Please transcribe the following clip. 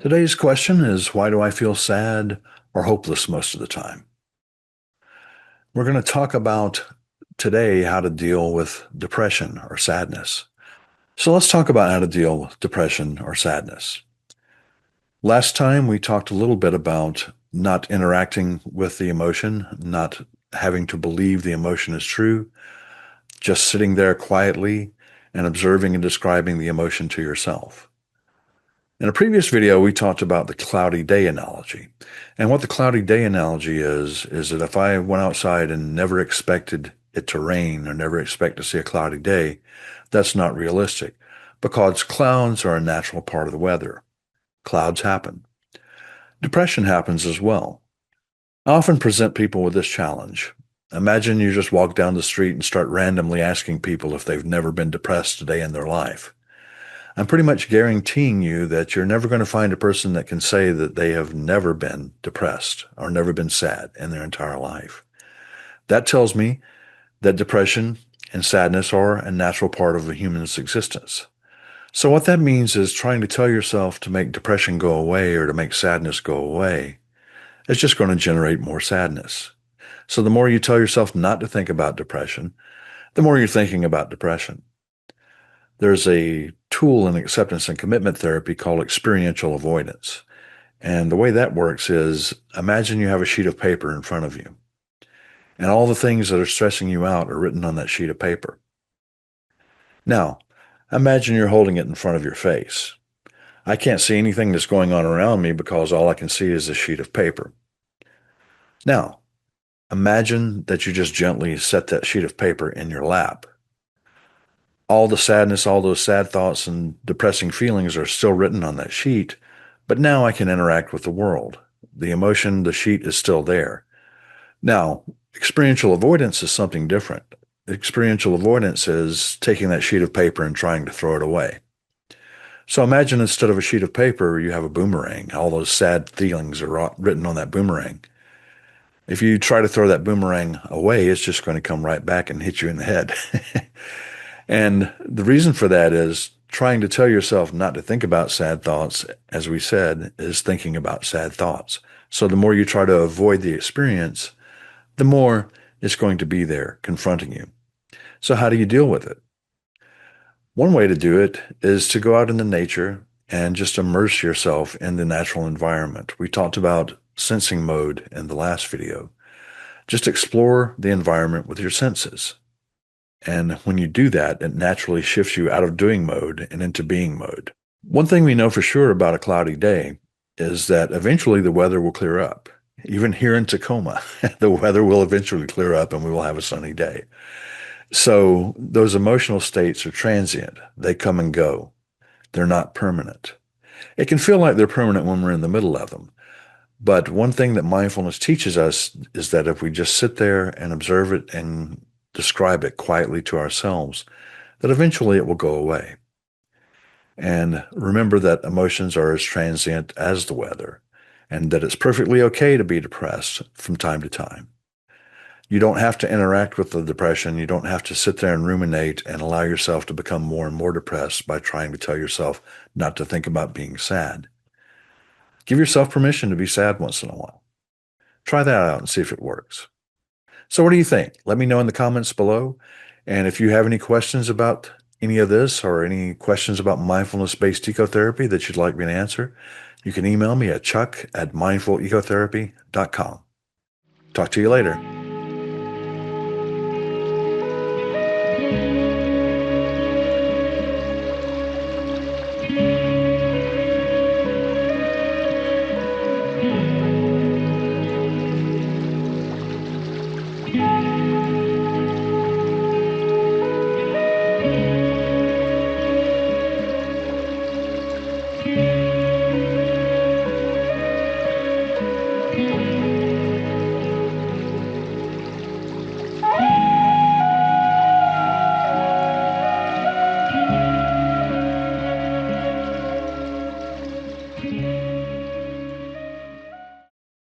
Today's question is, why do I feel sad or hopeless most of the time? We're going to talk about today how to deal with depression or sadness. So let's talk about how to deal with depression or sadness. Last time we talked a little bit about not interacting with the emotion, not having to believe the emotion is true, just sitting there quietly and observing and describing the emotion to yourself. In a previous video, we talked about the cloudy day analogy. And what the cloudy day analogy is that if I went outside and never expected it to rain or never expect to see a cloudy day, that's not realistic because clouds are a natural part of the weather. Clouds happen. Depression happens as well. I often present people with this challenge. Imagine you just walk down the street and start randomly asking people if they've never been depressed a day in their life. I'm pretty much guaranteeing you that you're never going to find a person that can say that they have never been depressed or never been sad in their entire life. That tells me that depression and sadness are a natural part of a human's existence. So what that means is trying to tell yourself to make depression go away or to make sadness go away is just going to generate more sadness. So the more you tell yourself not to think about depression, the more you're thinking about depression. There's a tool in acceptance and commitment therapy called experiential avoidance. And the way that works is imagine you have a sheet of paper in front of you, and all the things that are stressing you out are written on that sheet of paper. Now, imagine you're holding it in front of your face. I can't see anything that's going on around me because all I can see is a sheet of paper. Now, imagine that you just gently set that sheet of paper in your lap. All the sadness, all those sad thoughts and depressing feelings are still written on that sheet, but now I can interact with the world. The emotion, the sheet is still there. Now, experiential avoidance is something different. Experiential avoidance is taking that sheet of paper and trying to throw it away. So imagine instead of a sheet of paper, you have a boomerang. All those sad feelings are written on that boomerang. If you try to throw that boomerang away, it's just going to come right back and hit you in the head. And the reason for that is trying to tell yourself not to think about sad thoughts, as we said, is thinking about sad thoughts. So the more you try to avoid the experience, the more it's going to be there confronting you. So how do you deal with it? One way to do it is to go out into nature and just immerse yourself in the natural environment. We talked about sensing mode in the last video. Just explore the environment with your senses. And when you do that, it naturally shifts you out of doing mode and into being mode. One thing we know for sure about a cloudy day is that eventually the weather will clear up. Even here in Tacoma, the weather will eventually clear up and we will have a sunny day. So those emotional states are transient. They come and go. They're not permanent. It can feel like they're permanent when we're in the middle of them. But one thing that mindfulness teaches us is that if we just sit there and observe it and describe it quietly to ourselves, that eventually it will go away. And remember that emotions are as transient as the weather, and that it's perfectly okay to be depressed from time to time. You don't have to interact with the depression. You don't have to sit there and ruminate and allow yourself to become more and more depressed by trying to tell yourself not to think about being sad. Give yourself permission to be sad once in a while. Try that out and see if it works. So what do you think? Let me know in the comments below. And if you have any questions about any of this or any questions about mindfulness-based ecotherapy that you'd like me to answer, you can email me at chuck@mindfulecotherapy.com. Talk to you later.